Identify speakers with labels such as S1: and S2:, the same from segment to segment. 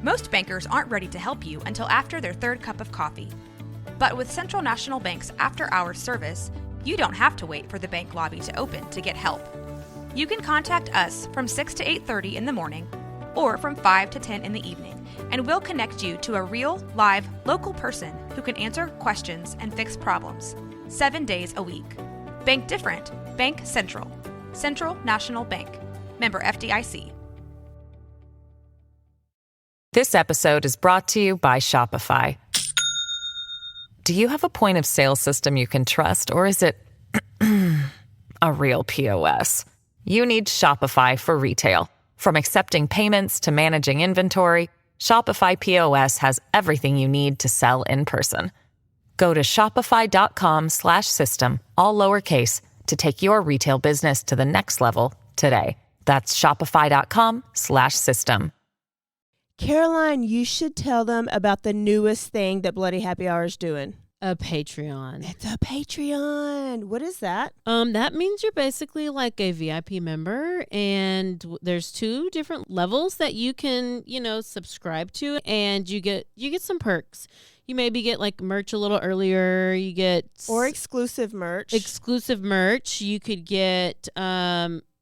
S1: Most bankers aren't ready to help you until after their third cup of coffee. But with Central National Bank's after-hours service, you don't have to wait for the bank lobby to open to get help. You can contact us from 6 to 8:30 in the morning or from 5 to 10 in the evening, and we'll connect you to a real, live, local person who can answer questions and fix problems 7 days a week. Bank different. Bank Central. Central National Bank. Member FDIC.
S2: This episode is brought to you by Shopify. Do you have a point of sale system you can trust, or is it a real POS? You need Shopify for retail. From accepting payments to managing inventory, Shopify POS has everything you need to sell in person. Go to shopify.com/system, all lowercase, to take your retail business to the next level today. That's shopify.com/system.
S3: Caroline, you should tell them about the newest thing that Bloody Happy Hour is doing.
S4: A Patreon.
S3: It's a Patreon. What is that?
S4: That means you're basically like a VIP member, and there's 2 different levels that you can, subscribe to, and you get some perks. You maybe get like merch a little earlier. You get
S3: exclusive merch.
S4: You could get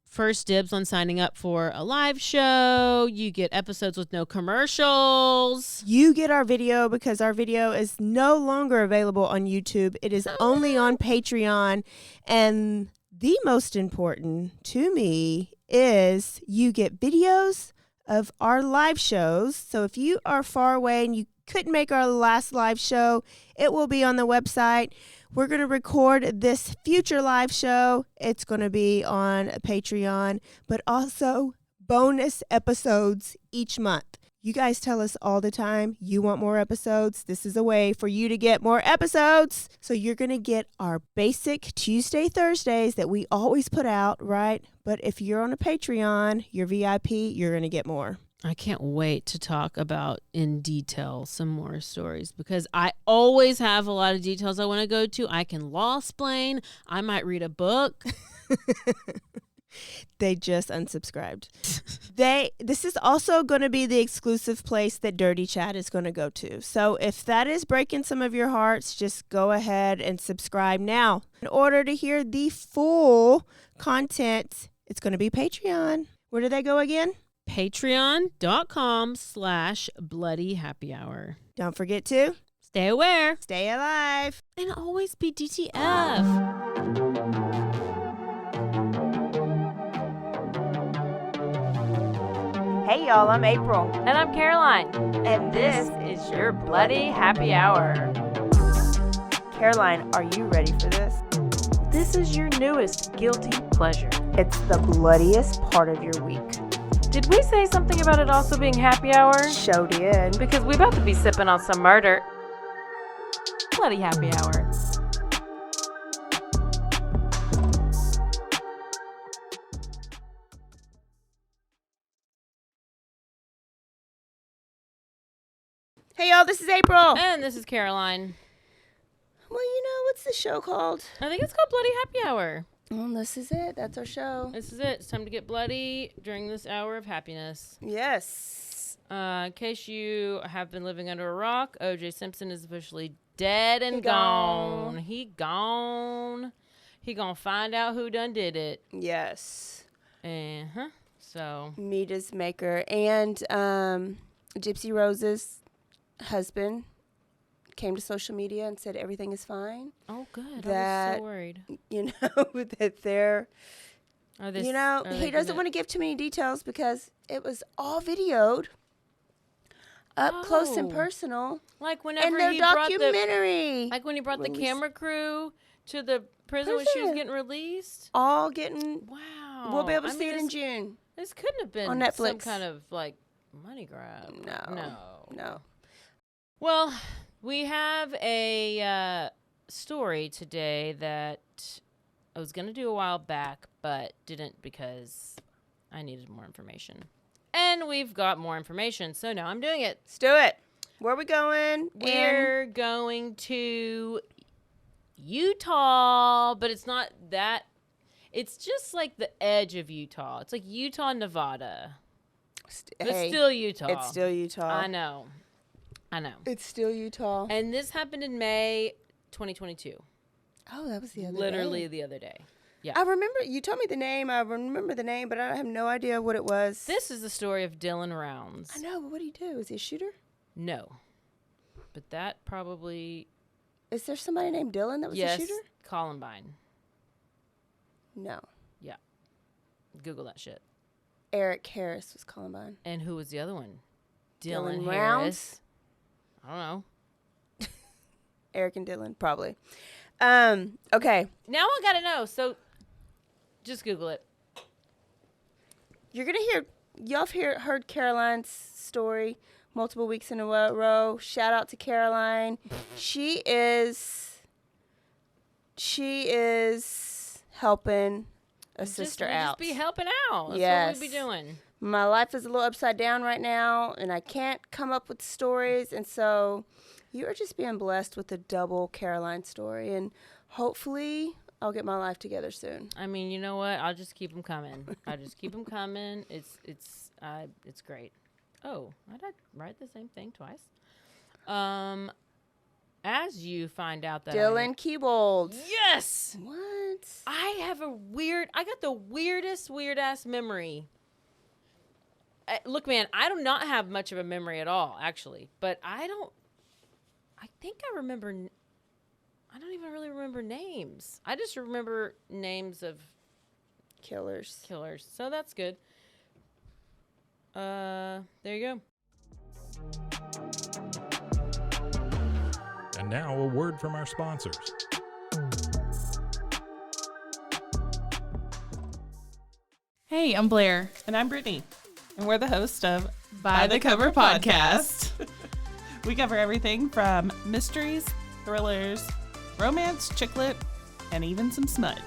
S4: first dibs on signing up for a live show. You get episodes with no commercials.
S3: You get our video because our video is no longer available on YouTube. It is only on Patreon. And the most important to me is you get videos of our live shows. So if you are far away and you couldn't make our last live show, it will be on the website. We're going to record this future live show. It's going to be on Patreon, but also bonus episodes each month. You guys tell us all the time you want more episodes. This is a way for you to get more episodes. So you're going to get our basic Tuesday, Thursdays that we always put out, right? But if you're on a Patreon, you're VIP, you're going to get more.
S4: I can't wait to talk about in detail some more stories because I always have a lot of details I want to go to. I can law-splain. I might read a book.
S3: They just unsubscribed. This is also going to be the exclusive place that Dirty Chat is going to go to. So if that is breaking some of your hearts, just go ahead and subscribe now. In order to hear the full content, it's going to be Patreon. Where do they go again?
S4: Patreon.com/BloodyHappyHour.
S3: Don't forget to
S4: stay aware,
S3: stay alive,
S4: and always be DTF.
S3: Hey y'all, I'm April.
S5: And I'm Caroline.
S3: And this
S5: is your Bloody Happy Hour.
S3: Caroline, are you ready for this?
S5: This is your newest guilty pleasure.
S3: It's the bloodiest part of your week.
S5: Did we say something about it also being happy hour?
S3: Show did.
S5: Because we about to be sipping on some murder. Bloody Happy Hour.
S3: Hey y'all, this is April.
S4: And this is Caroline.
S3: Well, what's the show called?
S4: I think it's called Bloody Happy Hour.
S3: Well, this is it. That's our show.
S4: This is it. It's time to get bloody during this hour of happiness.
S3: Yes.
S4: In case you have been living under a rock, O.J. Simpson is officially dead and gone. He gone. He gonna find out who done did it.
S3: Yes.
S4: So.
S3: Mita's maker and Gypsy Rose's husband came to social media and said everything is fine.
S4: Oh, good.
S3: That,
S4: I was so worried.
S3: That they're, he doesn't
S4: gonna...
S3: want to give too many details because it was all videoed up close and personal.
S4: Like whenever
S3: in their
S4: he
S3: documentary.
S4: Like when he brought the camera crew to the prison when she was getting released.
S3: All getting.
S4: Wow.
S3: We'll be able to see it in June.
S4: This couldn't have been
S3: on Netflix.
S4: Some kind of like money grab.
S3: No.
S4: Well, we have a story today that I was going to do a while back, but didn't because I needed more information. And we've got more information, so now I'm doing it.
S3: Let's do it. Where are we going?
S4: We're going to Utah, but it's not that. It's just like the edge of Utah. It's like Utah, Nevada. It's still Utah.
S3: It's still Utah.
S4: I know.
S3: It's still Utah.
S4: And this happened in May 2022.
S3: Oh, that was the other
S4: Literally
S3: day.
S4: the other day. Yeah.
S3: I remember, you told me the name. I remember the name, but I have no idea what it was.
S4: This is the story of Dylan Rounds.
S3: I know, but what do you do? Is he a shooter?
S4: No. But that probably...
S3: Is there somebody named Dylan that was a shooter?
S4: Yes, Columbine.
S3: No.
S4: Yeah. Google that shit.
S3: Eric Harris was Columbine.
S4: And who was the other one?
S3: Dylan
S4: Harris.
S3: Rounds?
S4: I don't know.
S3: Eric and Dylan, probably. Okay.
S4: Now I gotta know. So, just Google it.
S3: You're going to hear, y'all have heard Caroline's story multiple weeks in a row. Shout out to Caroline. She is helping a sister out.
S4: Just be helping out. That's
S3: Yes.
S4: what we be doing.
S3: My life is a little upside down right now, and I can't come up with stories, and so you are just being blessed with a double Caroline story, and hopefully I'll get my life together soon.
S4: I mean, you know what? I'll just keep them coming. It's great. Oh, did I write the same thing twice? As you find out that
S3: Dylan Keebold.
S4: Yes!
S3: What?
S4: I got the weirdest weird-ass memory. Look, man, I do not have much of a memory at all, actually. But I think I remember, I don't even really remember names. I just remember names of
S3: Killers.
S4: So that's good. There you go.
S6: And now a word from our sponsors.
S7: Hey, I'm Blair.
S8: And I'm Brittany. And we're the host of
S7: By the Cover Podcast.
S8: We cover everything from mysteries, thrillers, romance, chick lit, and even some smut.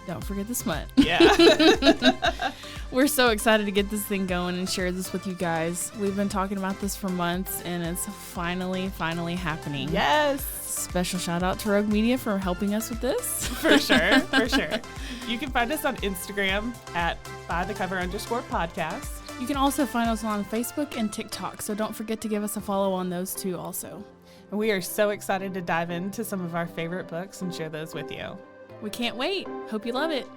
S7: Don't forget the smut.
S8: Yeah.
S7: We're so excited to get this thing going and share this with you guys. We've been talking about this for months, and it's finally happening.
S8: Yes.
S7: Special shout out to Rogue Media for helping us with this.
S8: For sure. You can find us on Instagram at bythecover_podcast.
S7: You can also find us on Facebook and TikTok, so don't forget to give us a follow on those too also.
S8: And we are so excited to dive into some of our favorite books and share those with you.
S7: We can't wait. Hope you love it.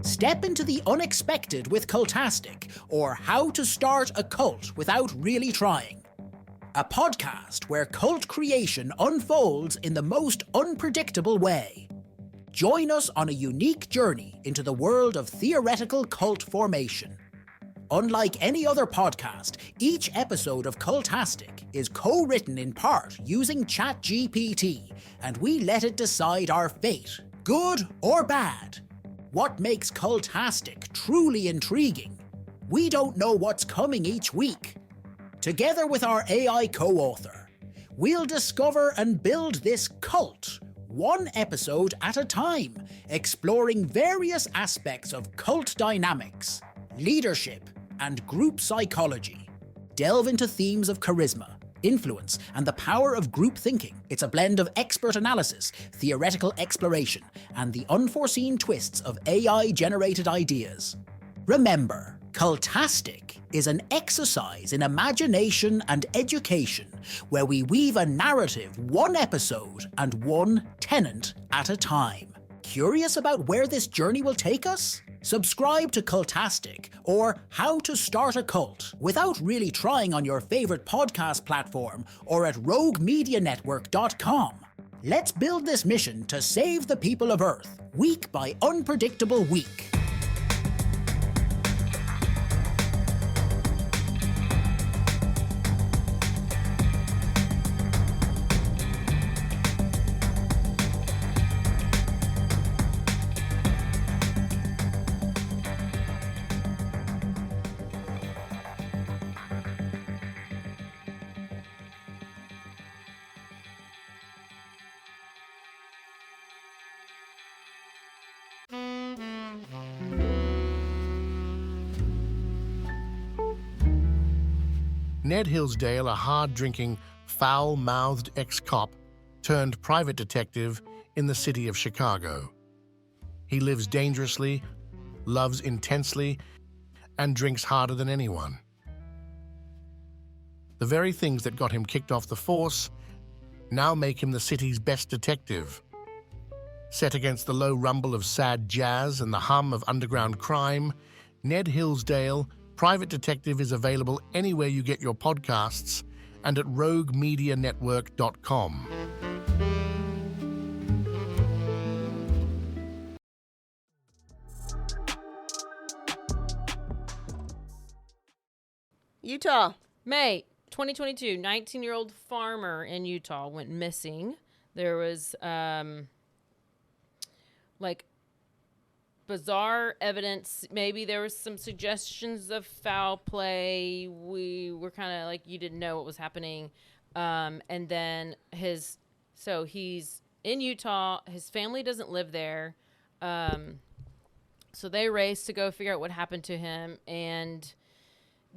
S9: Step into the unexpected with Cultastic, or How to Start a Cult Without Really Trying. A podcast where cult creation unfolds in the most unpredictable way. Join us on a unique journey into the world of theoretical cult formation. Unlike any other podcast, each episode of Cultastic is co-written in part using ChatGPT, and we let it decide our fate, good or bad. What makes Cultastic truly intriguing? We don't know what's coming each week. Together with our AI co-author, we'll discover and build this cult, one episode at a time, exploring various aspects of cult dynamics, leadership, and group psychology. Delve into themes of charisma, influence, and the power of group thinking. It's a blend of expert analysis, theoretical exploration, and the unforeseen twists of AI-generated ideas. Remember, Cultastic is an exercise in imagination and education where we weave a narrative one episode and one tenant at a time. Curious about where this journey will take us? Subscribe to Cultastic or How to Start a Cult without really trying on your favorite podcast platform or at roguemedianetwork.com. Let's build this mission to save the people of Earth, week by unpredictable week.
S10: Ned Hillsdale, a hard-drinking, foul-mouthed ex-cop turned private detective in the city of Chicago. He lives dangerously, loves intensely, and drinks harder than anyone. The very things that got him kicked off the force now make him the city's best detective. Set against the low rumble of sad jazz and the hum of underground crime, Ned Hillsdale, Private Detective, is available anywhere you get your podcasts and at roguemedianetwork.com.
S3: Utah.
S4: May 2022, 19-year-old farmer in Utah went missing. There was bizarre evidence. Maybe there was some suggestions of foul play. We were kind of like, you didn't know what was happening. And then he's in Utah. His family doesn't live there. So they race to go figure out what happened to him. And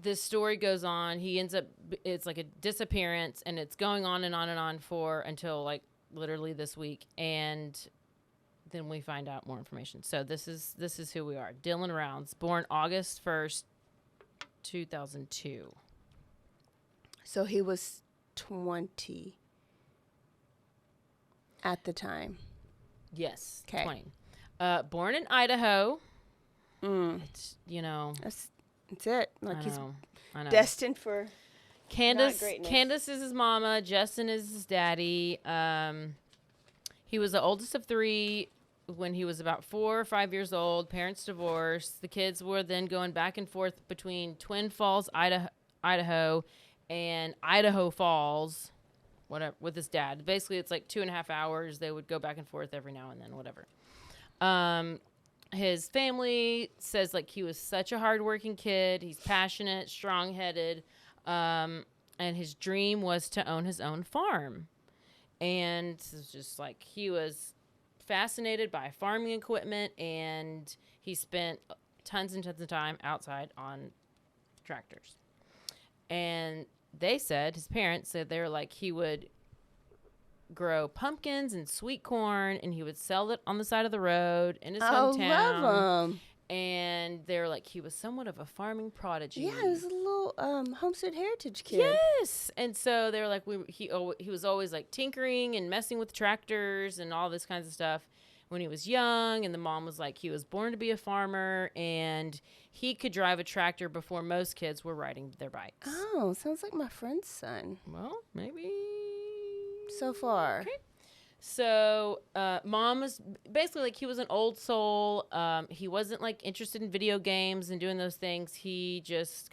S4: this story goes on. He ends up, it's like a disappearance, and it's going on and on and on until like literally this week. And then we find out more information. So this is who we are. Dylan Rounds, born August 1st, 2002.
S3: So he was 20 at the time.
S4: Yes.
S3: 'Kay.
S4: 20. Born in Idaho. It's,
S3: That's it. Like
S4: I
S3: he's
S4: know.
S3: destined for
S4: Candace.
S3: not greatness.
S4: Candace is his mama. Justin is his daddy. He was the oldest of three when he was about 4 or 5 years old. Parents divorced. The kids were then going back and forth between Twin Falls, Idaho, and Idaho Falls, whatever, with his dad. Basically, it's like 2.5 hours. They would go back and forth every now and then, whatever. His family says like he was such a hardworking kid. He's passionate, strong-headed, and his dream was to own his own farm. And it's just like he was fascinated by farming equipment, and he spent tons and tons of time outside on tractors. And his parents said they were like, he would grow pumpkins and sweet corn, and he would sell it on the side of the road in his hometown.
S3: Love him.
S4: And they were like, he was somewhat of a farming prodigy.
S3: Yeah, he was a little homestead heritage kid.
S4: Yes. And so they were like, he was always like tinkering and messing with tractors and all this kinds of stuff when he was young. And the mom was like, he was born to be a farmer, and he could drive a tractor before most kids were riding their bikes.
S3: Oh, sounds like my friend's son.
S4: Well, maybe.
S3: So far.
S4: Okay. So, mom was basically like, he was an old soul. He wasn't like interested in video games and doing those things. He just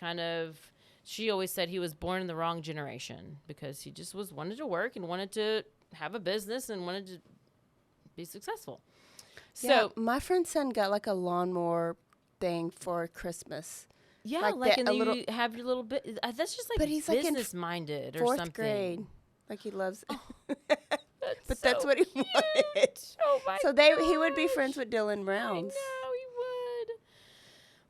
S4: she always said he was born in the wrong generation, because he just wanted to work and wanted to have a business and wanted to be successful.
S3: Yeah,
S4: So
S3: my friend's son got like a lawnmower thing for Christmas.
S4: yeah,
S3: like
S4: and
S3: a
S4: then
S3: little-
S4: you have your little bit. That's just like
S3: But he's like in
S4: business minded or
S3: 4th
S4: something.
S3: grade. Like he loves
S4: That's
S3: that's what he wanted.
S4: Oh my
S3: So he would be friends with Dylan Rounds.
S4: I know he would.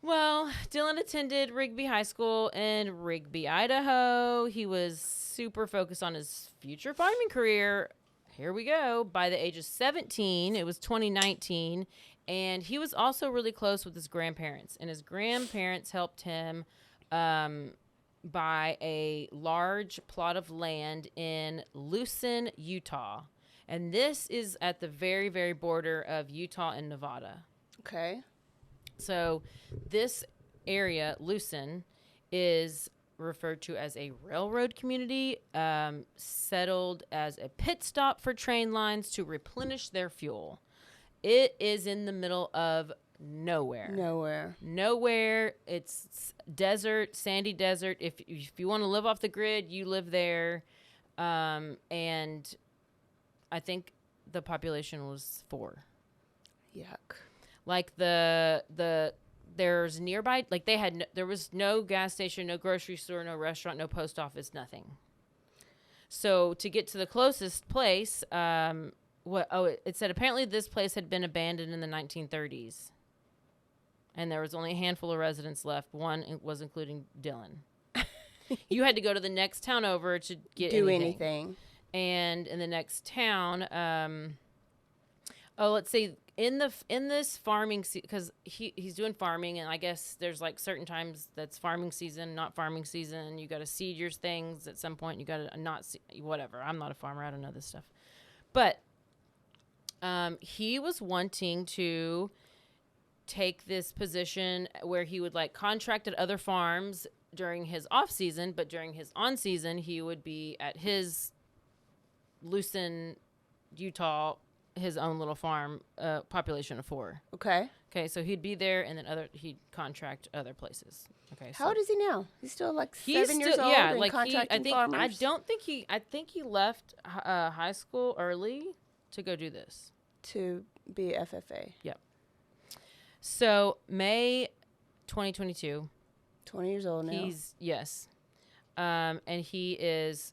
S4: Well, Dylan attended Rigby High School in Rigby, Idaho. He was super focused on his future farming career. Here we go. By the age of 17, it was 2019, and he was also really close with his grandparents. And his grandparents helped him buy a large plot of land in Lucin, Utah. And this is at the very, very border of Utah and Nevada.
S3: Okay.
S4: So this area, Lucin, is referred to as a railroad community, settled as a pit stop for train lines to replenish their fuel. It is in the middle of nowhere. It's desert, sandy desert. If you want to live off the grid, you live there. And I think the population was 4.
S3: Yuck.
S4: Like there's nearby, like there was no gas station, no grocery store, no restaurant, no post office, nothing. So to get to the closest place, it said apparently this place had been abandoned in the 1930s. And there was only a handful of residents left. One was including Dylan. You had to go to the next town over to get anything. And in the next town, let's see, in this farming because he's doing farming, and I guess there's like certain times that's farming season, not farming season. You got to seed your things at some point. You got to not whatever. I'm not a farmer. I don't know this stuff, but he was wanting to take this position where he would like contract at other farms during his off season, but during his on season he would be at his Lucin, Utah, his own little farm, population of 4.
S11: Okay.
S4: Okay, so he'd be there, and then he'd contract other places. Okay.
S11: How old is he now? He's still like 7 years old.
S4: Yeah,
S11: and
S4: like
S11: contracting farmers?
S4: I think he left high school early to go do this.
S11: To be FFA.
S4: Yep. So May 2022.
S11: 20 years old now.
S4: And he is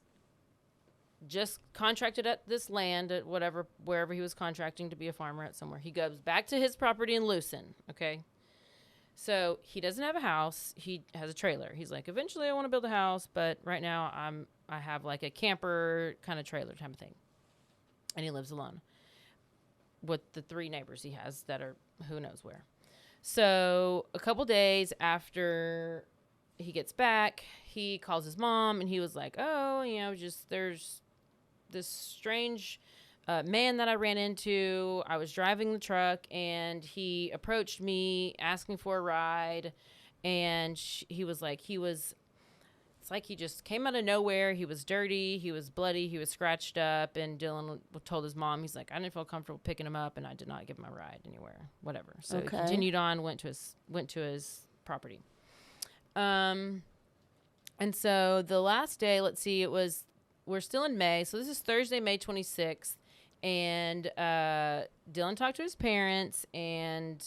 S4: just contracted at this land at wherever he was contracting to be a farmer at somewhere. He goes back to his property in Lucin. Okay. So he doesn't have a house. He has a trailer. He's like, eventually I want to build a house, but right now I have like a camper kind of trailer type of thing. And he lives alone with the 3 neighbors he has that are who knows where. So a couple days after he gets back, he calls his mom, and he was like, oh, there's this strange man that I ran into. I was driving the truck, and he approached me asking for a ride, and he was like, it's like he just came out of nowhere. He was dirty. He was bloody. He was scratched up. And Dylan told his mom, he's like, I didn't feel comfortable picking him up, and I did not give him a ride anywhere, whatever. So he continued on, went to his property. And so the last day, let's see, we're still in May. So this is Thursday, May 26th. And Dylan talked to his parents and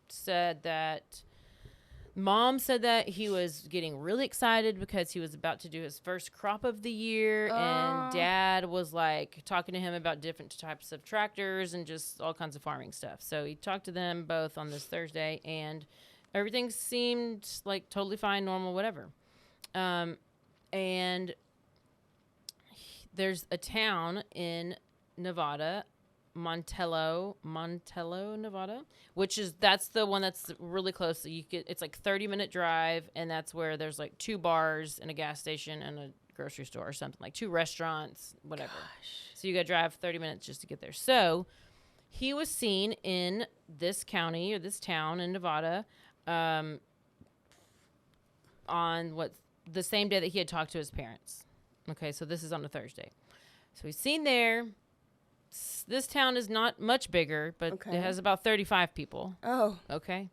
S4: said that Mom said that he was getting really excited because he was about to do his first crop of the year, and Dad was like talking to him about different types of tractors and just all kinds of farming stuff. So he talked to them both on this Thursday, and everything seemed like totally fine, normal, whatever. And there's a town in Nevada, Montello, Nevada, that's the one that's really close. So it's like 30-minute drive, and that's where there's like 2 bars and a gas station and a grocery store or something, like 2 restaurants, whatever. Gosh. So you got to drive 30 minutes just to get there. So he was seen in this county or this town in Nevada, on the same day that he had talked to his parents. Okay, so this is on a Thursday. So he's seen there. This town is not much bigger, but it has about 35 people. Oh. Okay.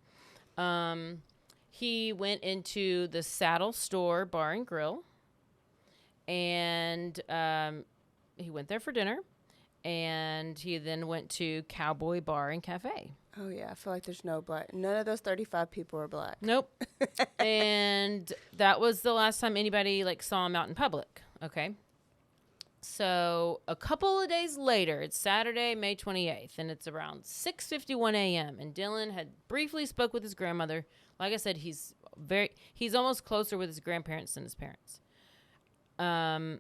S4: He went into the Saddle Store Bar and Grill, and he went there for dinner, and he then went to Cowboy Bar and Cafe.
S11: Oh, yeah. I feel like there's none of those 35 people are black.
S4: Nope. And that was the last time anybody saw him out in public. Okay. So a couple of days later, it's Saturday, May 28th, and it's around 6:51 a.m. And Dylan had briefly spoke with his grandmother. Like I said, he's almost closer with his grandparents than his parents. So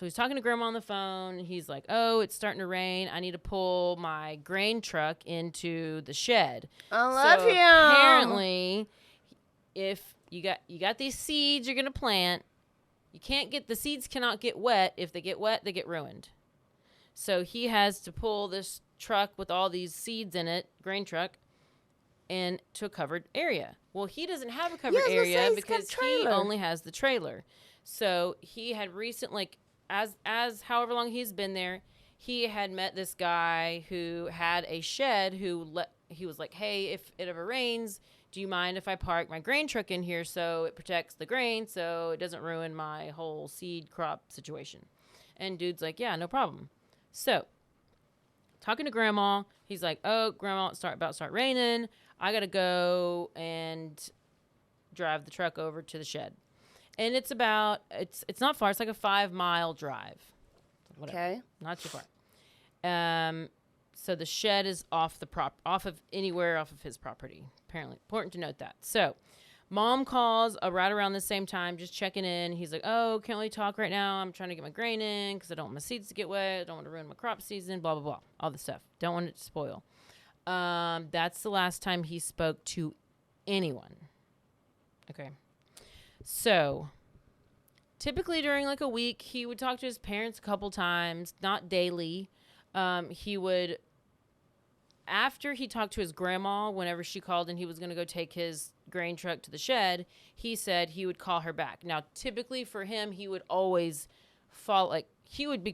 S4: he's talking to Grandma on the phone. He's like, "Oh, it's starting to rain. I need to pull my grain truck into the shed."
S11: I love him.
S4: Apparently, if you got these seeds you're gonna plant. The seeds cannot get wet. If they get wet, they get ruined. So he has to pull this truck with all these seeds in it, grain truck, into a covered area. Well, he doesn't have a covered area because he only has the trailer. So he had recently, as however long he's been there, he had met this guy who had a shed he was like, "Hey, if it ever rains, do you mind if I park my grain truck in here so it protects the grain so it doesn't ruin my whole seed crop situation?" And dude's like, "Yeah, no problem." So, talking to Grandma, he's like, "Oh, Grandma, it's about to start raining. I got to go and drive the truck over to the shed." And it's not far. It's like a 5-mile drive. Whatever. Okay. Not too far. So the shed is off of his property. Apparently, important to note that. So, Mom calls right around the same time, just checking in. He's like, "Oh, can't really talk right now. I'm trying to get my grain in because I don't want my seeds to get wet. I don't want to ruin my crop season. Blah blah blah. All this stuff. Don't want it to spoil." That's the last time he spoke to anyone. Okay. So, typically during like a week, he would talk to his parents a couple times, not daily. He would, after he talked to his grandma, whenever she called and he was going to go take his grain truck to the shed, he said he would call her back. Now, typically for him, he would always he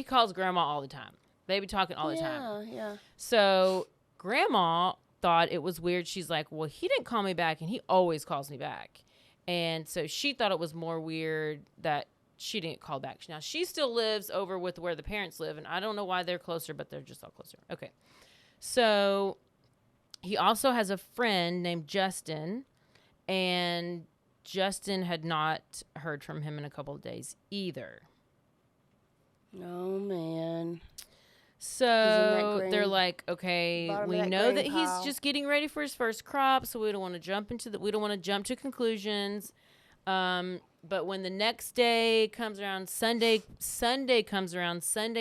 S4: calls grandma all the time. They'd be talking all the time.
S11: Yeah.
S4: So grandma thought it was weird. She's like, well, he didn't call me back and he always calls me back. And so she thought it was more weird that she didn't call back. Now, she still lives over with where the parents live, and I don't know why they're closer, but they're just all closer. Okay. So he also has a friend named Justin, and Justin had not heard from him in a couple of days either.
S11: Oh, man.
S4: So they're like, okay, we know that he's just getting ready for his first crop, so we don't want to jump to conclusions. But when the next day comes around, Sunday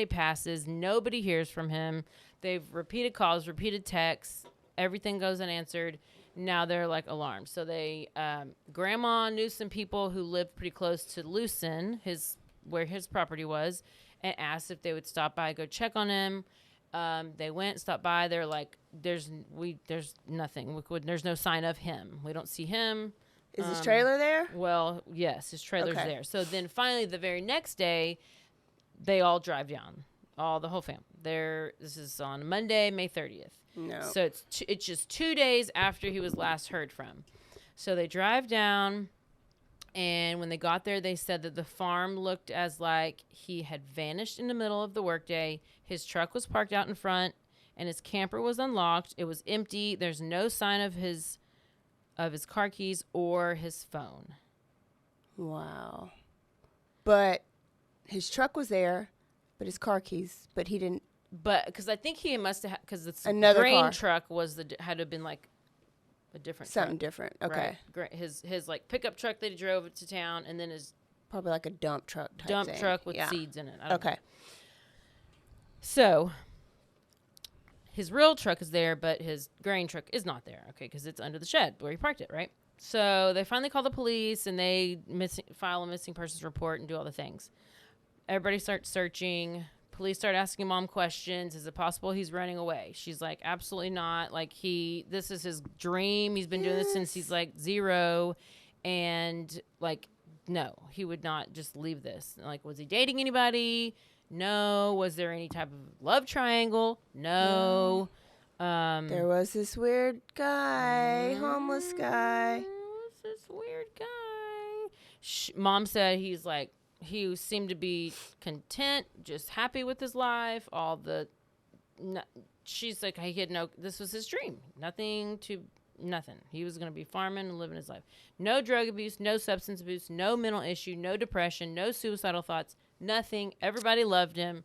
S4: passes, nobody hears from him. They've repeated calls, repeated texts, everything goes unanswered. Now they're like alarmed. So they, grandma knew some people who lived pretty close to Lucin, where his property was, and asked if they would stop by, go check on him. They went, stopped by. They're like, there's nothing. There's no sign of him. We don't see him.
S11: Is his trailer there?
S4: Well, yes, his trailer's there. So then finally the very next day, they all drive down, the whole family. This is on Monday, May 30th.
S11: No.
S4: So it's just 2 days after he was last heard from. So they drive down, and when they got there, they said that the farm looked as like he had vanished in the middle of the workday. His truck was parked out in front, and his camper was unlocked. It was empty. There's no sign of his car keys or his phone.
S11: Wow. But his truck was there, but his car keys, but he didn't.
S4: But because I think he must have, because it's
S11: another
S4: grain
S11: car.
S4: Truck had to have been like a different
S11: something
S4: truck.
S11: Different. Okay.
S4: Right. His like pickup truck that he drove to town, and then his
S11: probably like a dump truck type thing.
S4: Truck with seeds in it. I don't know.
S11: So
S4: his real truck is there, but his grain truck is not there. Okay, because it's under the shed where he parked it. Right. So they finally call the police, and they file a missing persons report and do all the things. Everybody starts searching. Police start asking Mom questions. Is it possible he's running away? She's like, absolutely not. Like this is his dream. He's been doing this since he's like 0. And like, no, he would not just leave this. Like, was he dating anybody? No. Was there any type of love triangle? No.
S11: There was this weird guy, homeless guy.
S4: This weird guy. Mom said he seemed to be content, just happy with his life. She's like, this was his dream. Nothing. He was going to be farming and living his life. No drug abuse, no substance abuse, no mental issue, no depression, no suicidal thoughts, nothing. Everybody loved him.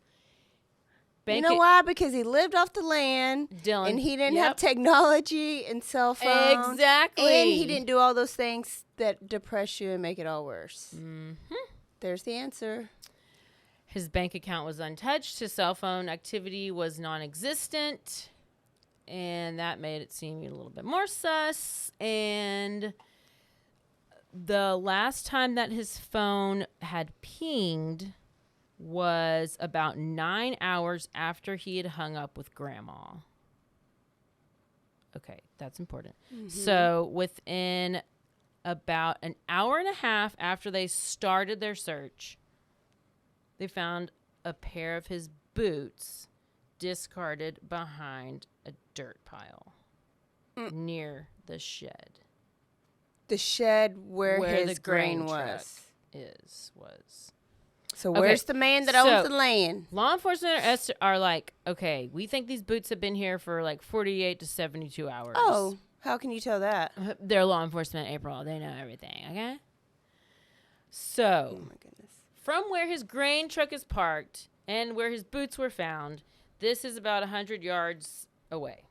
S11: You know why? Because he lived off the land,
S4: Dylan,
S11: and he didn't have technology and cell phones.
S4: Exactly.
S11: And he didn't do all those things that depress you and make it all worse.
S4: Mm-hmm.
S11: There's the answer.
S4: His bank account was untouched. His cell phone activity was non-existent. And that made it seem a little bit more sus. And the last time that his phone had pinged was about 9 hours after he had hung up with Grandma. Okay, that's important. Mm-hmm. So within about an hour and a half after they started their search, they found a pair of his boots discarded behind a dirt pile near the shed.
S11: The shed where his
S4: the
S11: grain
S4: was.
S11: So where's the man that owns the land?
S4: Law enforcement are like, okay, we think these boots have been here for like 48 to 72 hours.
S11: Oh, how can you tell that?
S4: They're law enforcement, April. They know everything, okay? So,
S11: oh my goodness.
S4: From where his grain truck is parked and where his boots were found, this is about 100 yards away.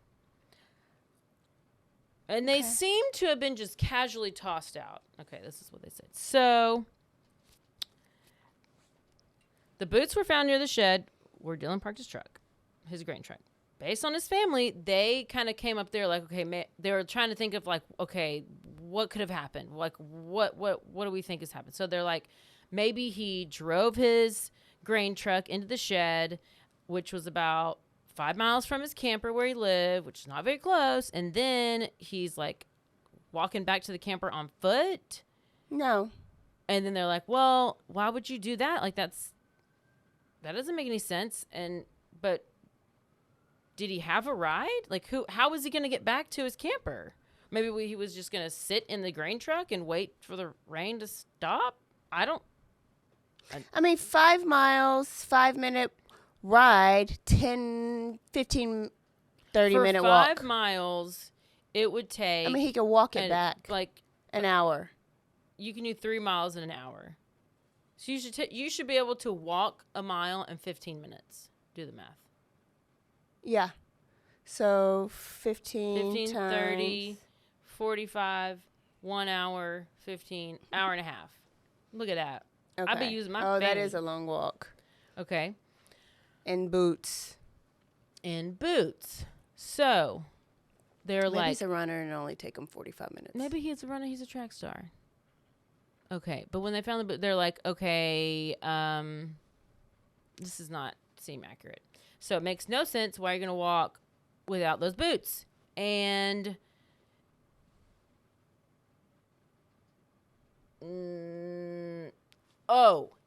S4: And they seem to have been just casually tossed out. Okay, this is what they said. So, the boots were found near the shed where Dylan parked his truck, his grain truck. based on his family, they kind of came up there like, okay, they were trying to think of like, okay, what could have happened? Like, what do we think has happened? So they're like, maybe he drove his grain truck into the shed, which was about 5 miles from his camper where he lived, which is not very close. And then he's like walking back to the camper on foot.
S11: No. And
S4: then they're like, well, why would you do that? Like, that doesn't make any sense. But did he have a ride? Like, how was he going to get back to his camper? Maybe he was just going to sit in the grain truck and wait for the rain to stop? I
S11: mean, 5 miles, 5-minute ride, 10, 15, 30-minute walk.
S4: For 5 miles, it would take...
S11: I mean, he could walk it back.
S4: Like
S11: an hour.
S4: You can do 3 miles in an hour. So you should be able to walk a mile in 15 minutes. Do the math.
S11: Yeah. So 15 times...
S4: 30, 45, 1 hour, 15, hour and a half. Look at that.
S11: Okay.
S4: I'd be using my
S11: that is a long walk.
S4: Okay.
S11: In boots.
S4: So, they're
S11: maybe
S4: like...
S11: he's a runner and it only take him 45 minutes.
S4: Maybe he's a runner. He's a track star. Okay. But when they found the boot, they're like, okay, this does not seem accurate. So, it makes no sense why you're going to walk without those boots. And...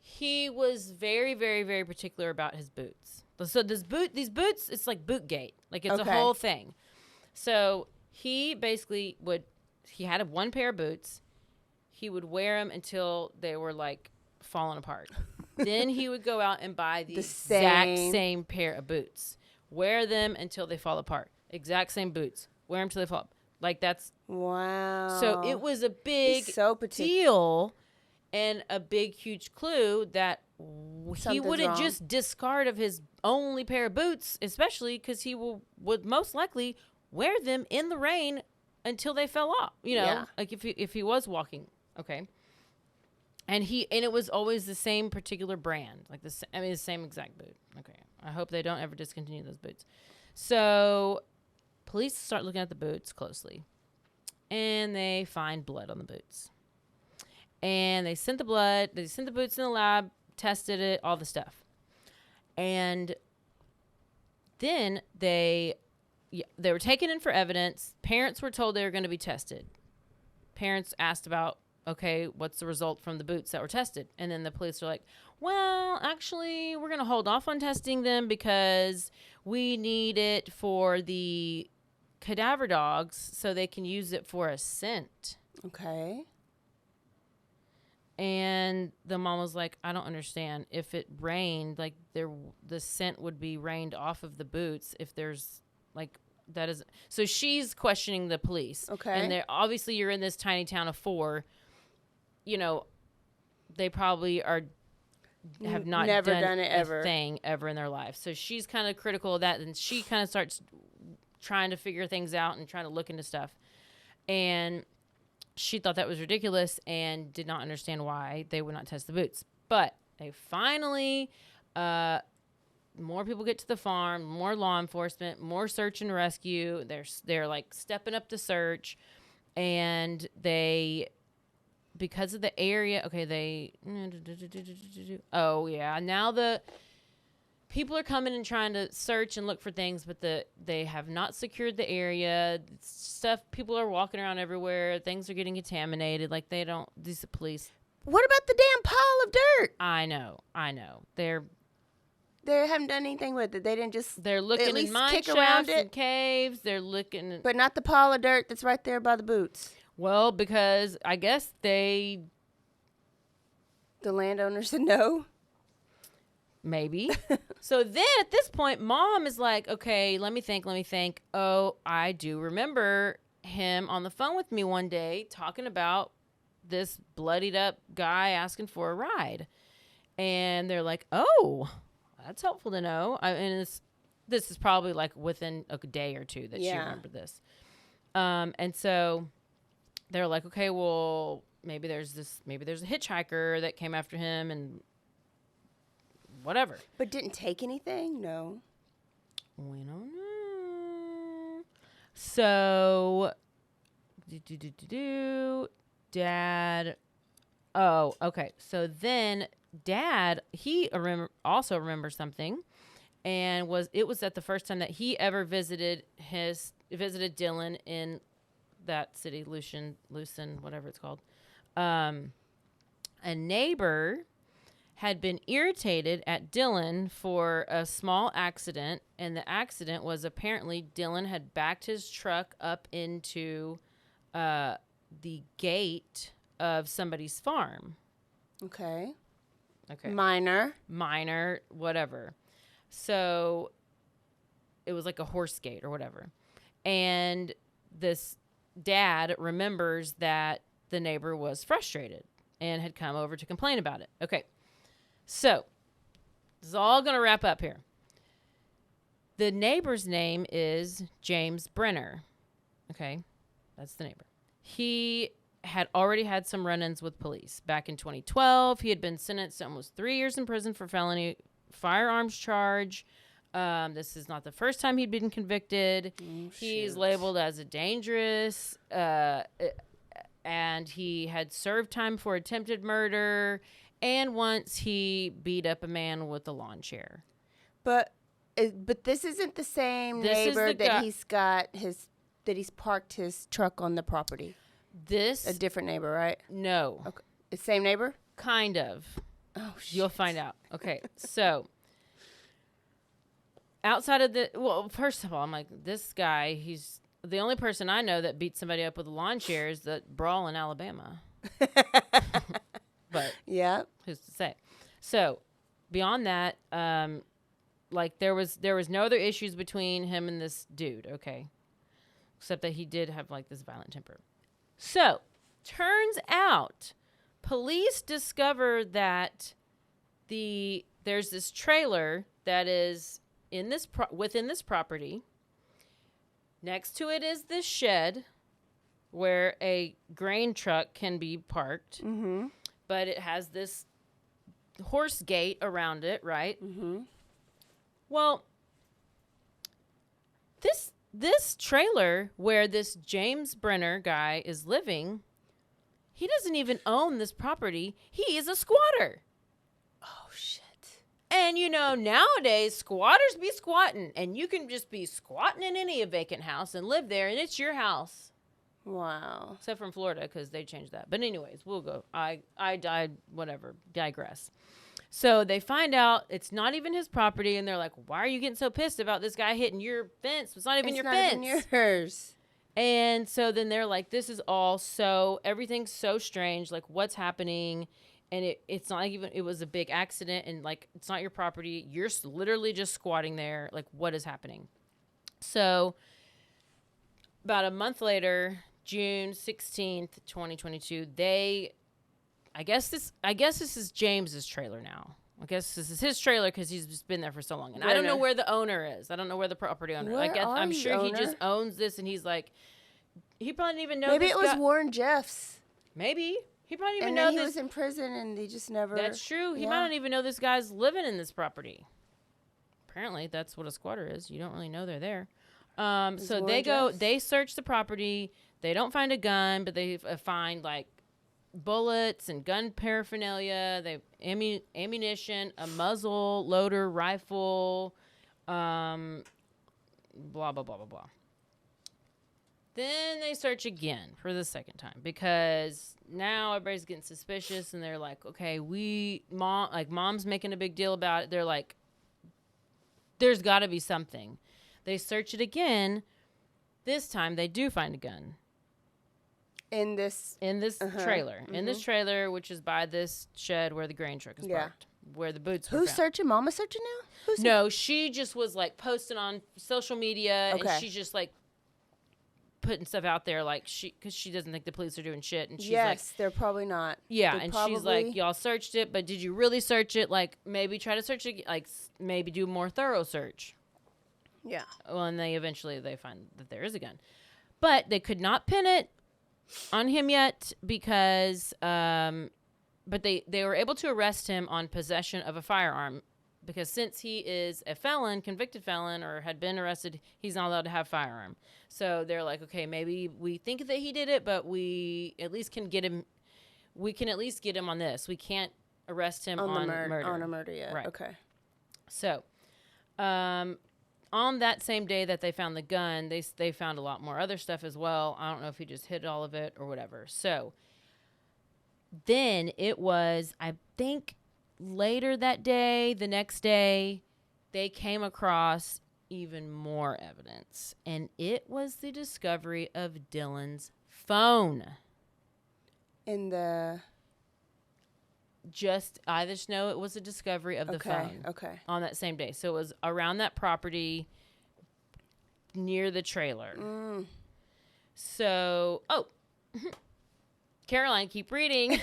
S4: he was very, very, very particular about his boots. So these boots, it's like Bootgate. Like, it's a whole thing. So he basically he had one pair of boots. He would wear them until they were like falling apart. Then he would go out and buy the exact same pair of boots. Wear them until they fall apart. Exact same boots. Wear them till they fall apart. Like, that's...
S11: Wow.
S4: So it was a big deal and a big, huge clue that he wouldn't just discard of his only pair of boots, especially because he would most likely wear them in the rain until they fell off. You know, like if he was walking. Okay. And it was always the same particular brand, like the same exact boot. Okay. I hope they don't ever discontinue those boots. So police start looking at the boots closely, and they find blood on the boots. And they sent the boots in the lab, tested it, all the stuff. And then they were taken in for evidence. Parents were told they were going to be tested. Parents asked about, okay, what's the result from the boots that were tested? And then the police were like, well, actually, we're going to hold off on testing them because we need it for the cadaver dogs so they can use it for a scent.
S11: Okay.
S4: And the mom was like, I don't understand. If it rained, like the scent would be rained off of the boots if there's like that is. So she's questioning the police.
S11: Okay.
S4: And obviously you're in this tiny town of 4. You know, they probably have not
S11: never done it
S4: a
S11: ever.
S4: Thing ever in their life. So she's kind of critical of that, and she kind of starts trying to figure things out and trying to look into stuff. And she thought that was ridiculous and did not understand why they would not test the boots. But they finally, more people get to the farm, more law enforcement, more search and rescue. They're like stepping up the search, and because of the area, now the people are coming and trying to search and look for things, but they have not secured the area. People are walking around everywhere. Things are getting contaminated. Like, these police.
S11: What about the damn pile of dirt?
S4: I know. They
S11: haven't done anything with it. They didn't just.
S4: They're looking in mine shafts and caves. They're looking.
S11: But not the pile of dirt that's right there by the boots.
S4: Well, because I guess the
S11: landowner said no.
S4: Maybe. So then at this point, Mom is like, okay, let me think. Oh, I do remember him on the phone with me one day talking about this bloodied up guy asking for a ride. And they're like, oh, that's helpful to know. This is probably like within a day or two that she remembered this. And so they're like, okay, well, maybe there's a hitchhiker that came after him and whatever.
S11: But didn't take anything? No.
S4: We don't know. So, Dad. Oh, okay. So then Dad, he also remembers something, and it was at the first time that he ever visited Dylan in that city, Lucin, whatever it's called. A neighbor had been irritated at Dylan for a small accident, and the accident was apparently Dylan had backed his truck up into the gate of somebody's farm.
S11: Okay.
S4: Okay.
S11: Minor,
S4: whatever. So it was like a horse gate or whatever. And this dad remembers that the neighbor was frustrated and had come over to complain about it. Okay. So this is all going to wrap up here. The neighbor's name is James Brenner. Okay. That's the neighbor. He had already had some run-ins with police. Back in 2012, he had been sentenced to almost 3 years in prison for felony firearms charge. This is not the first time he'd been convicted. He's labeled as a dangerous, and he had served time for attempted murder, and once he beat up a man with a lawn chair.
S11: But this isn't the same neighbor that he's parked his truck on the property. A different neighbor, right?
S4: No.
S11: Okay. The same neighbor?
S4: Kind of.
S11: Oh, shit.
S4: You'll find out. Okay, so outside of first of all, I'm like, this guy, he's the only person I know that beat somebody up with a lawn chair is that brawl in Alabama. But
S11: yeah,
S4: who's to say? So beyond that, like there was no other issues between him and this dude, okay? Except that he did have like this violent temper. So, turns out, police discover that there's this trailer that is within this property. Next to it is this shed where a grain truck can be parked.
S11: Mm-hmm.
S4: But it has this horse gate around it, right?
S11: Mm-hmm.
S4: Well, this trailer where this James Brenner guy is living, he doesn't even own this property. He is a squatter.
S11: Oh, shit.
S4: And, nowadays, squatters be squatting. And you can just be squatting in any vacant house and live there, and it's your house.
S11: Wow.
S4: Except from Florida, because they changed that. But anyways, we'll go. I digress. So they find out it's not even his property, and they're like, why are you getting so pissed about this guy hitting your fence? It's not even your fence.
S11: It's not even yours.
S4: And so then they're like, this is everything's so strange. Like, what's happening? And it's not even, it was a big accident, and, like, it's not your property. You're literally just squatting there. Like, what is happening? So about a month later, June 16th, 2022, I guess this is James's trailer now. I guess this is his trailer because he's just been there for so long. And I don't know where the owner is. I don't know where the property owner is. I'm sure he just owns this, and he's like, he probably didn't even know.
S11: Maybe it was Warren Jeffs.
S4: Maybe. He probably didn't even
S11: know
S4: he
S11: was in prison, and he just never.
S4: That's true. He might not even know this guy's living in this property. Apparently, that's what a squatter is. You don't really know they're there. So they search the property. They don't find a gun, but they find, like, bullets and gun paraphernalia. They ammunition, a muzzle loader rifle, blah blah blah blah blah. Then they search again for the second time because now everybody's getting suspicious, and they're like, okay, mom's making a big deal about it. They're like, there's got to be something. They search it again. This time they do find a gun.
S11: In this
S4: trailer. Mm-hmm. In this trailer, which is by this shed where the grain truck is parked, where the boots were
S11: Who's
S4: found.
S11: searching? Mama searching now?
S4: No, she just was, like, posting on social media, and she's just, like, putting stuff out there, like, because she doesn't think the police are doing shit, and she's like,
S11: they're probably not.
S4: Yeah, and she's like, y'all searched it, but did you really search it? Like, maybe try to search it, like, maybe do a more thorough search.
S11: Yeah.
S4: Well, and they find that there is a gun. But they could not pin it on him yet because but they were able to arrest him on possession of a firearm because since he is a felon, convicted felon, or had been arrested, he's not allowed to have firearm. So they're like, okay, maybe we think that he did it, but we at least can get him. We can at least get him on this. We can't arrest him on murder.
S11: On a murder yet.
S4: Right.
S11: Okay.
S4: So, on that same day that they found the gun, they found a lot more other stuff as well. I don't know if he just hid all of it or whatever. So then it was, I think, later that day, the next day, they came across even more evidence. And it was the discovery of Dylan's phone. I just know it was a discovery of the phone.
S11: Okay.
S4: On that same day. So it was around that property near the trailer. So, Caroline, keep reading.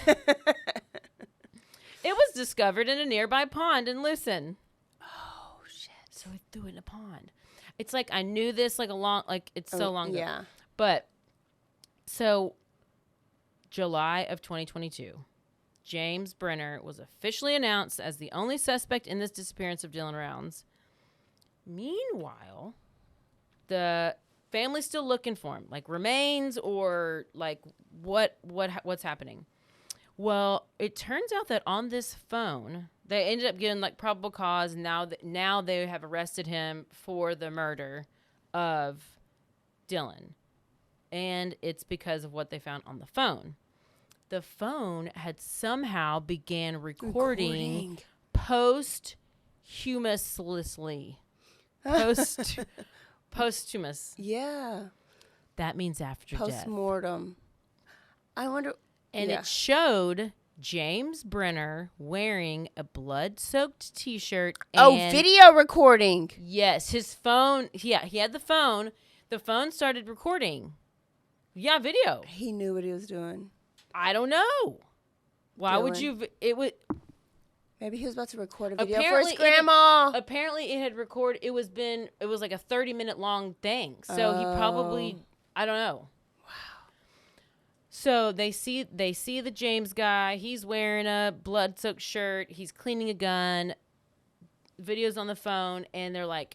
S4: It was discovered in a nearby pond, and listen.
S11: Oh, shit.
S4: So it threw it in a pond. It's like I knew this it's so long ago.
S11: Yeah.
S4: But, so, July of 2022, James Brenner was officially announced as the only suspect in this disappearance of Dylan Rounds. Meanwhile, the family's still looking for him, like remains or like what's happening. Well, it turns out that on this phone, they ended up getting like probable cause. Now they have arrested him for the murder of Dylan. And it's because of what they found on the phone. The phone had somehow began recording. Posthumously. Posthumous.
S11: Yeah.
S4: That means after death.
S11: Postmortem. I wonder.
S4: And it showed James Brenner wearing a blood-soaked T-shirt.
S11: Video recording.
S4: Yes, his phone. Yeah, he had the phone. The phone started recording. Yeah, video.
S11: He knew what he was doing.
S4: I don't know. Why
S11: Dylan.
S4: would you? It would.
S11: Maybe he was about to record a video for his grandma.
S4: Apparently, it had recorded. It was like a 30-minute long thing. So he probably. I don't know. Wow. So they see the James guy. He's wearing a blood-soaked shirt. He's cleaning a gun. Videos on the phone, and they're like,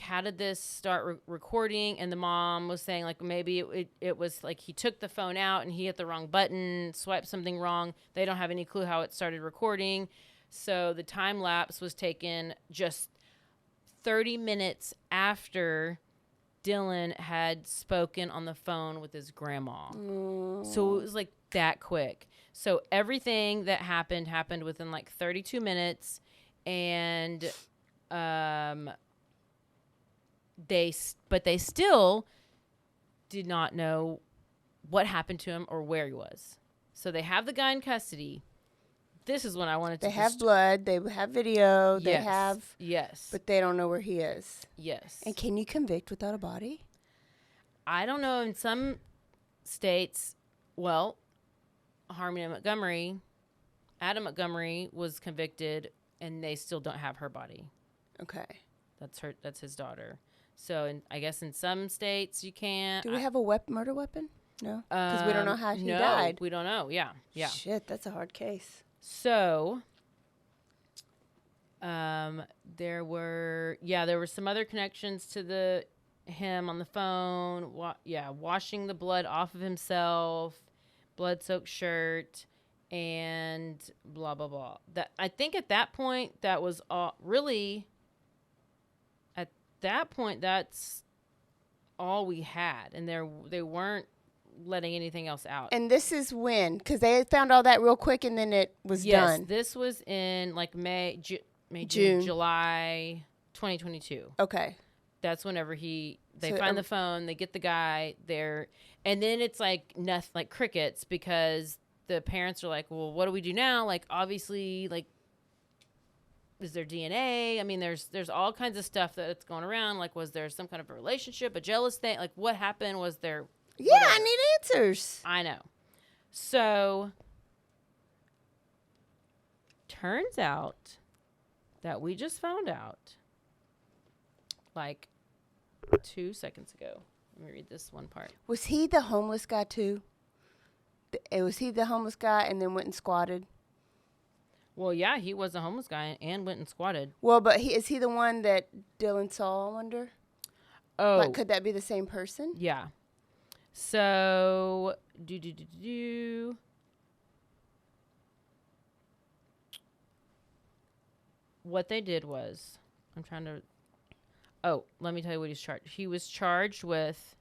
S4: how did this start recording? And the mom was saying, like, maybe it was like he took the phone out and he hit the wrong button, swiped something wrong. They don't have any clue how it started recording. So the time lapse was taken just 30 minutes after Dylan had spoken on the phone with his grandma. So it was like that quick. So everything that happened within like 32 minutes. And they still did not know what happened to him or where he was. So they have the guy in custody. This is when I wanted to.
S11: They have blood. They have video.
S4: Yes.
S11: They have.
S4: Yes.
S11: But they don't know where he is.
S4: Yes.
S11: And can you convict without a body?
S4: I don't know. In some states, well, Adam Montgomery was convicted, and they still don't have her body.
S11: Okay.
S4: That's his daughter. So I guess in some states you can't.
S11: Do we have a murder weapon? No, because we don't know how he died.
S4: We don't know. Yeah.
S11: Shit, that's a hard case.
S4: So, there were some other connections to him on the phone. Washing the blood off of himself, blood-soaked shirt, and blah blah blah. That I think at that point that was all really. That point, that's all we had, and they weren't letting anything else out.
S11: And this is when, because they found all that real quick, and then it was done.
S4: Yes, this was in like June, July 2022.
S11: Okay,
S4: that's whenever they find the phone, they get the guy there, and then it's like nothing, like crickets, because the parents are like, well, what do we do now? Like, obviously, like. Is there DNA? I mean, there's all kinds of stuff that's going around. Like, was there some kind of a relationship, a jealous thing? Like, what happened? Was there...
S11: Yeah, whatever. I need answers.
S4: I know. So, turns out that we just found out, like, 2 seconds ago. Let me read this one part.
S11: Was he the homeless guy, too? Was he the homeless guy and then went and squatted?
S4: Well, yeah, he was a homeless guy and went and squatted.
S11: Well, but is he the one that Dylan saw, I wonder?
S4: Oh.
S11: Like, could that be the same person?
S4: Yeah. So, what they did was, let me tell you what he's charged. He was charged with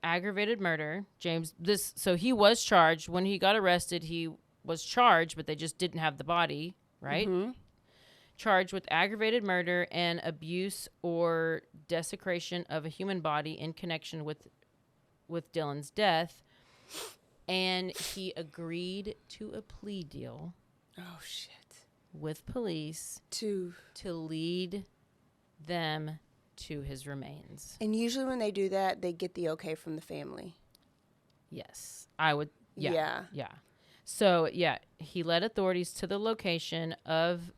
S4: aggravated murder. So he was charged. When he got arrested, he was charged, but they just didn't have the body, right?
S11: Mm-hmm.
S4: Charged with aggravated murder and abuse or desecration of a human body in connection with Dylan's death. And he agreed to a plea deal.
S11: Oh, shit.
S4: With police to lead them to his remains.
S11: And usually when they do that, they get the okay from the family.
S4: Yes. I would. Yeah. So, he led authorities to the location of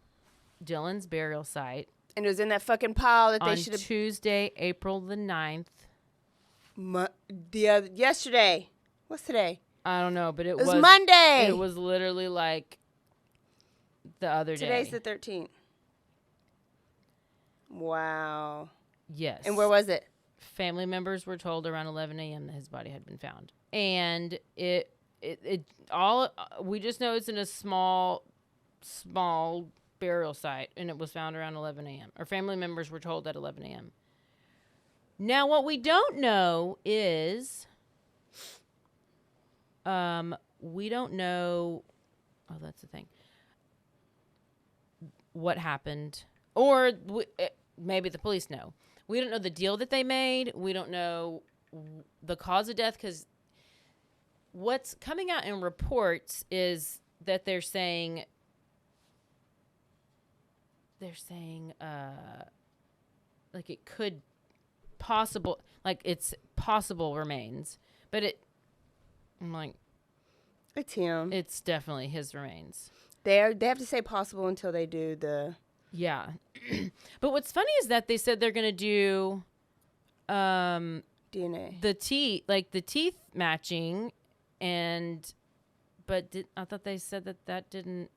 S4: Dylan's burial site.
S11: And it was in that fucking pile that they should have...
S4: On Tuesday, April the 9th.
S11: Yesterday. What's today?
S4: I don't know, but it
S11: was Monday.
S4: It was literally like the other day.
S11: Today's the 13th. Wow.
S4: Yes.
S11: And where was it?
S4: Family members were told around 11 a.m. that his body had been found. And we just know it's in a small burial site, and it was found around 11 a.m. Our family members were told at 11 a.m. Now, what we don't know is, we don't know, that's the thing, what happened, or maybe the police know. We don't know the deal that they made. We don't know the cause of death, because what's coming out in reports is that they're saying like it could possible, like it's possible remains, but I'm like,
S11: it's him.
S4: It's definitely his remains.
S11: They have to say possible until they do the...
S4: Yeah. But what's funny is that they said they're going to do
S11: DNA.
S4: The teeth matching, but I thought they said that didn't,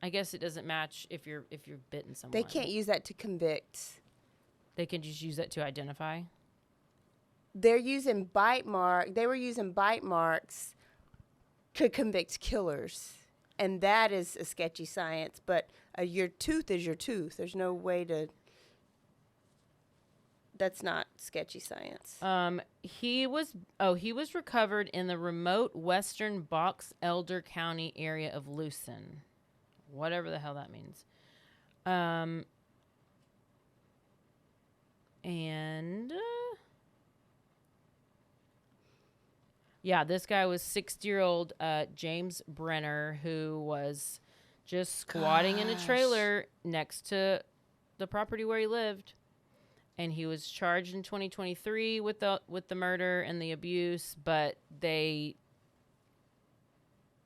S4: I guess it doesn't match if you're bitten someone.
S11: They can't use that to convict.
S4: They can just use that to identify.
S11: They were using bite marks to convict killers. And that is a sketchy science, but your tooth is your tooth. There's no way to... That's not sketchy science.
S4: He was recovered in the remote western Box Elder County area of Lucin. Whatever the hell that means. This guy was 60-year-old James Brenner, who was just squatting in a trailer next to the property where he lived. And he was charged in 2023 with the murder and the abuse, but they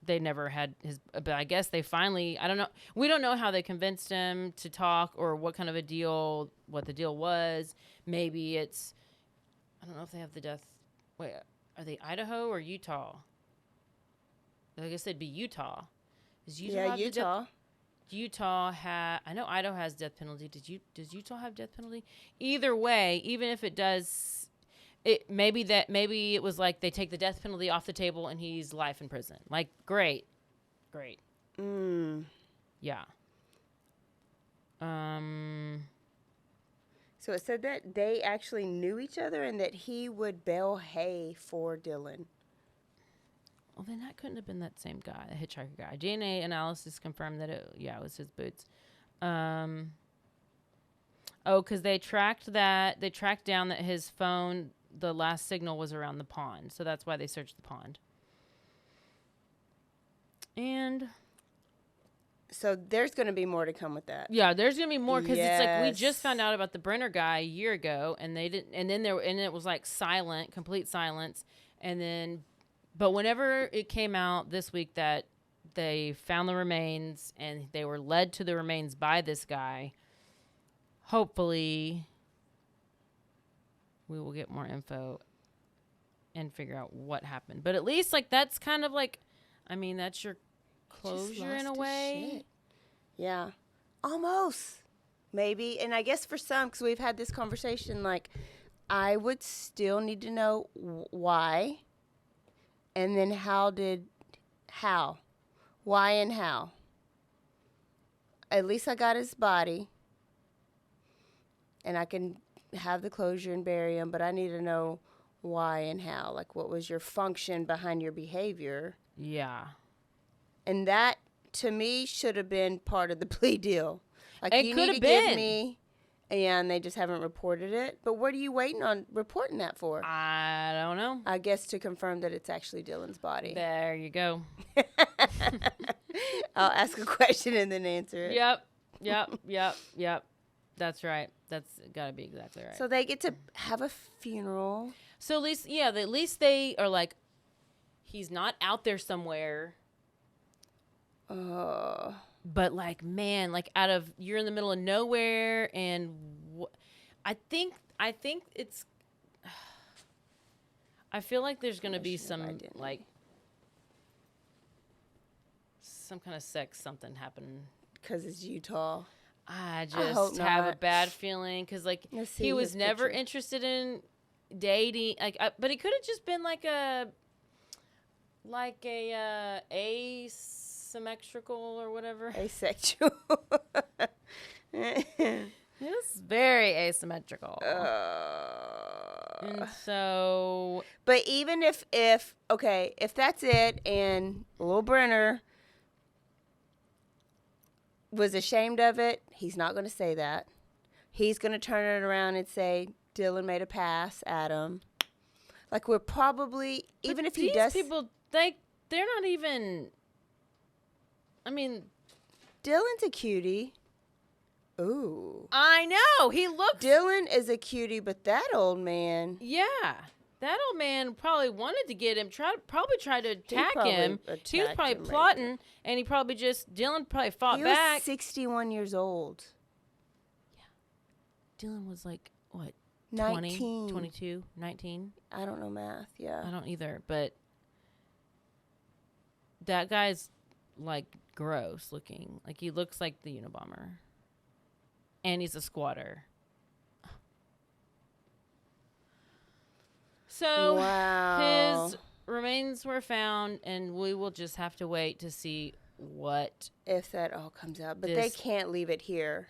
S4: never had his. But I guess they finally. I don't know. We don't know how they convinced him to talk or what kind of a deal. What the deal was. Maybe it's. I don't know if they have the death. Wait, are they Idaho or Utah? I guess they'd be Utah. Is Utah?
S11: Yeah, Utah.
S4: Utah I know Idaho has death penalty. Does Utah have death penalty? Either way, even if it does, maybe it was like they take the death penalty off the table and he's life in prison. Like, great. Yeah.
S11: So it said that they actually knew each other and that he would bale hay for Dylan.
S4: Well, then that couldn't have been that same guy, the hitchhiker guy. DNA analysis confirmed that it was his boots. Because they tracked down that his phone, the last signal was around the pond. So that's why they searched the pond. And
S11: so there's going to be more to come with that.
S4: Yeah, there's going to be more because it's like we just found out about the Brenner guy a year ago, and they didn't. And then it was like complete silence, and then. But whenever it came out this week that they found the remains and they were led to the remains by this guy, hopefully we will get more info and figure out what happened. But at least, like, that's kind of like, I mean, that's your closure in a way.
S11: Shit. Yeah, almost. Maybe. And I guess for some, because we've had this conversation, like, I would still need to know why. And then how. Why and how. At least I got his body. And I can have the closure and bury him. But I need to know why and how. Like, what was your function behind your behavior?
S4: Yeah.
S11: And that, to me, should have been part of the plea deal. Like,
S4: It
S11: you
S4: could
S11: need
S4: have
S11: to give
S4: been.
S11: me, and they just haven't reported it. But what are you waiting on reporting that for?
S4: I don't know.
S11: I guess to confirm that it's actually Dylan's body.
S4: There you go.
S11: I'll ask a question and then answer it.
S4: Yep. That's right. That's got to be exactly right.
S11: So they get to have a funeral.
S4: So at least they are like, he's not out there somewhere. But like, man, like you're in the middle of nowhere, and I think it's. I feel like there's gonna be some like some kind of something happening.
S11: Because it's Utah.
S4: I just have a bad feeling because like he was never
S11: picture.
S4: interested in dating. Like, but he could have just been like a asymmetrical or whatever.
S11: Asexual.
S4: He was very asymmetrical. And so.
S11: But even if that's it, and little Brenner was ashamed of it, he's not going to say that. He's going to turn it around and say Dylan made a pass at him. Like, we're probably, even if he does.
S4: These people, they're not even. I mean,
S11: Dylan's a cutie. Ooh.
S4: I know. He looks.
S11: Dylan is a cutie, but that old man.
S4: Yeah. That old man probably wanted to get him, probably tried to attack him. He was probably plotting, and he probably Dylan probably fought back.
S11: He was 61 years old.
S4: Yeah. Dylan was like, what,
S11: 19.
S4: 20, 22, 19?
S11: I don't know math, yeah.
S4: I don't either, but that guy's, like, gross looking. Like, he looks like the Unabomber. And he's a squatter. So his remains were found, and we will just have to wait to see
S11: if that all comes out. But they can't leave it here.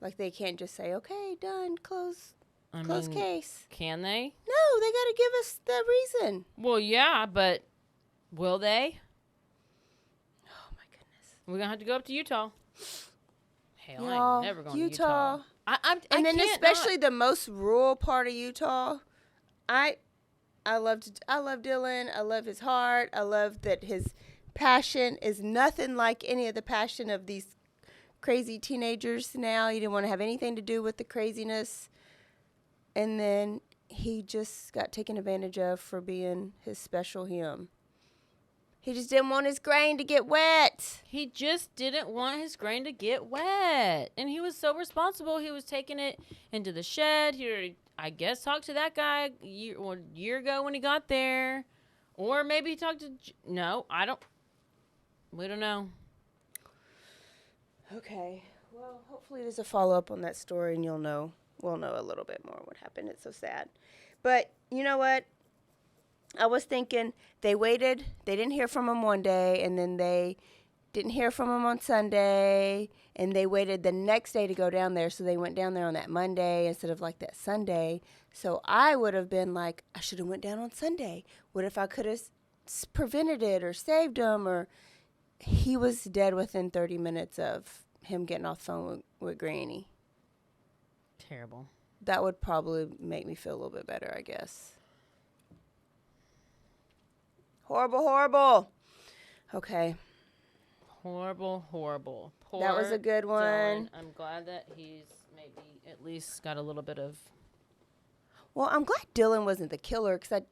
S11: Like, they can't just say, okay, done, close case.
S4: Can they?
S11: No, they got to give us the reason.
S4: Well, yeah, but will they?
S11: Oh, my goodness.
S4: We're going to have to go up to Utah. Hell,
S11: Y'all,
S4: I ain't never going to Utah.
S11: And then especially the most rural part of Utah. I love Dylan. I love his heart. I love that his passion is nothing like any of the passion of these crazy teenagers now. He didn't want to have anything to do with the craziness. And then he just got taken advantage of for being his special him. He just didn't want his grain to get wet.
S4: He just didn't want his grain to get wet. And he was so responsible. He was taking it into the shed. He already, I guess, talked to that guy a year ago when he got there. Or maybe he talked to... No, we don't know.
S11: Okay. Well, hopefully there's a follow-up on that story and we'll know a little bit more what happened. It's so sad. But you know what? I was thinking they waited. They didn't hear from him one day, and then they didn't hear from him on Sunday, and they waited the next day to go down there. So they went down there on that Monday instead of like that Sunday. So I would have been like, I should have went down on Sunday. What if I could have prevented it or saved him? Or he was dead within 30 minutes of him getting off the phone with Granny.
S4: Terrible.
S11: That would probably make me feel a little bit better, I guess. Horrible. Okay.
S4: Horrible. Poor
S11: that was a good one.
S4: Dylan. I'm glad that he's maybe at least got a little bit of...
S11: Well, I'm glad Dylan wasn't the killer because I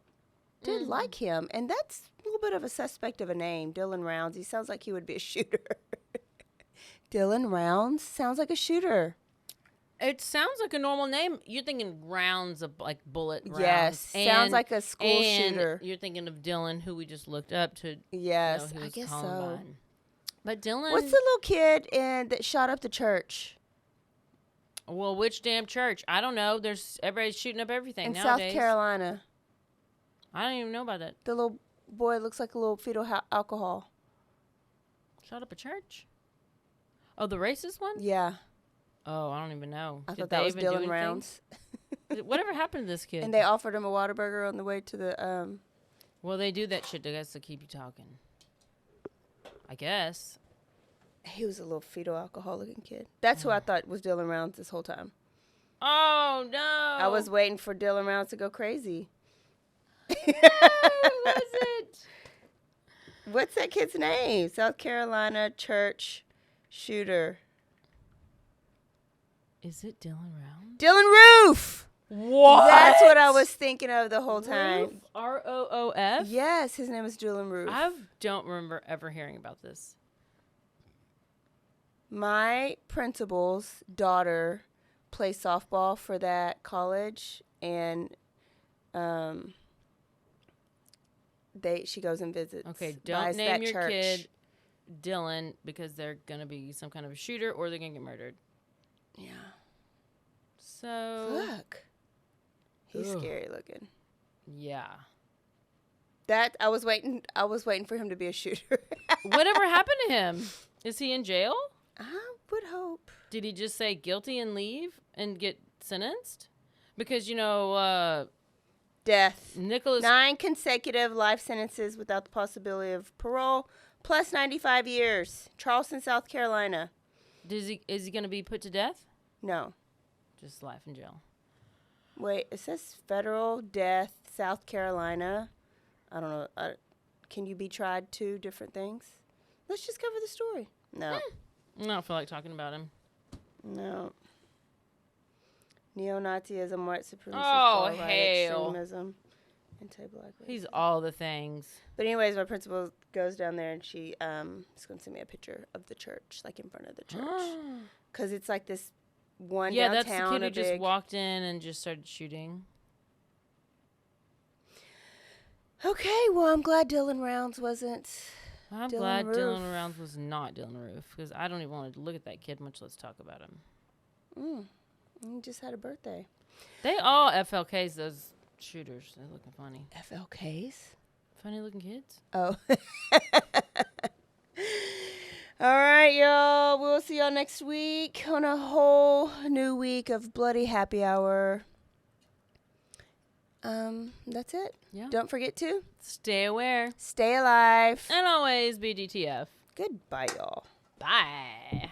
S11: did like him. And that's a little bit of a suspect of a name, Dylan Rounds. He sounds like he would be a shooter. Dylan Rounds sounds like a shooter.
S4: It sounds like a normal name. You're thinking rounds of like bullet rounds.
S11: Yes, sounds like a school shooter.
S4: You're thinking of Dylan, who we just looked up to.
S11: Yes,
S4: know he was
S11: I guess
S4: Columbine.
S11: so.
S4: But Dylan.
S11: What's the little kid that shot up the church?
S4: Well, which damn church? I don't know. Everybody's shooting up everything
S11: in
S4: nowadays.
S11: South Carolina.
S4: I don't even know about that.
S11: The little boy looks like a little fetal alcohol.
S4: Shot up a church? Oh, the racist one?
S11: Yeah.
S4: Oh, I don't even know.
S11: I thought that was Dylan Rounds.
S4: Whatever happened to this kid?
S11: And they offered him a Whataburger on the way to the.
S4: Well, they do that shit to guys to keep you talking. I guess.
S11: He was a little fetal alcohol looking kid. That's who I thought was Dylan Rounds this whole time.
S4: Oh, no.
S11: I was waiting for Dylan Rounds to go crazy.
S4: Who was it?
S11: What's that kid's name? South Carolina church shooter.
S4: Is it Dylan Rounds?
S11: Dylan Roof!
S4: What?
S11: That's what I was thinking of the whole time.
S4: Roof? R-O-O-F?
S11: Yes, his name is Dylan Roof.
S4: I don't remember ever hearing about this.
S11: My principal's daughter plays softball for that college, and she goes and visits.
S4: Okay, don't name your kid Dylan because they're going to be some kind of a shooter or they're going to get murdered.
S11: Yeah.
S4: So.
S11: Look. He's scary looking.
S4: Yeah.
S11: That I was waiting for him to be a shooter.
S4: Whatever happened to him? Is he in jail?
S11: I would hope.
S4: Did he just say guilty and leave and get sentenced? Because,
S11: death.
S4: Nicholas
S11: 9 consecutive life sentences without the possibility of parole, plus 95 years. Charleston, South Carolina.
S4: Is he going to be put to death?
S11: No.
S4: Just life in jail.
S11: Wait, it says federal death, South Carolina. I don't know. Can you be tried 2 different things? Let's just cover the story. No.
S4: I don't feel like talking about him.
S11: No. Neo-Nazism, white supremacy,
S4: oh,
S11: far-right
S4: hell.
S11: extremism, anti-black racism.
S4: He's all the things.
S11: But anyways, my principal goes down there and she is going to send me a picture of the church, like in front of the church. Because it's like this one downtown.
S4: Yeah, that's the kid who just walked in and just started shooting.
S11: Okay, well, I'm glad Dylan Rounds wasn't.
S4: I'm glad Dylan Rounds was not Dylan Roof because I don't even want to look at that kid, much less talk about him.
S11: He just had a birthday.
S4: They all FLKs, those shooters. They're looking funny.
S11: FLKs?
S4: Funny looking kids.
S11: Oh. All right, y'all. We'll see y'all next week on a whole new week of Bloody Happy Hour. That's it.
S4: Yeah.
S11: Don't forget to
S4: stay aware,
S11: stay alive,
S4: and always be DTF.
S11: Goodbye, y'all.
S4: Bye.